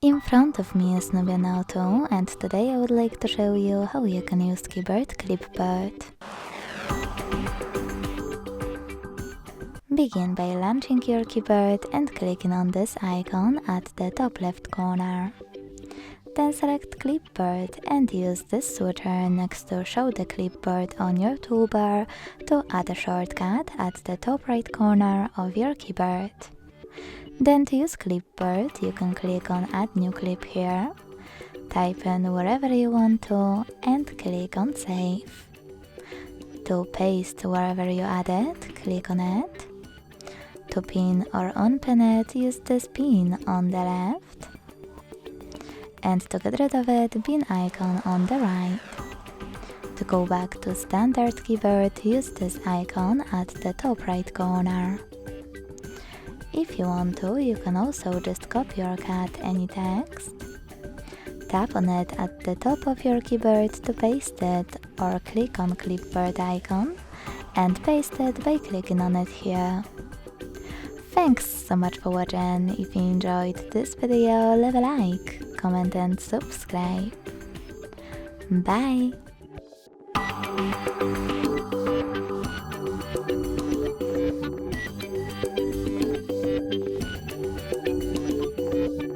In front of me is Nubia now too, and today I would like to show you how you can use Keyboard Clipboard. Begin by launching your keyboard and clicking on this icon at the top left corner. Then select Clipboard and use this switcher next to Show the Clipboard on your toolbar to add a shortcut at the top right corner of your keyboard. Then to use Clipboard, you can click on Add New Clip here, type in wherever you want to and click on Save. To paste wherever you added, click on it. To pin or unpin it, use this pin on the left. And to get rid of it, bin icon on the right. To go back to standard keyboard, use this icon at the top right corner. If you want to, you can also just copy or cut any text. Tap on it at the top of your keyboard to paste it, or click on clipboard icon and paste it by clicking on it here. Thanks so much for watching. If you enjoyed this video, leave a like, comment and subscribe. Bye!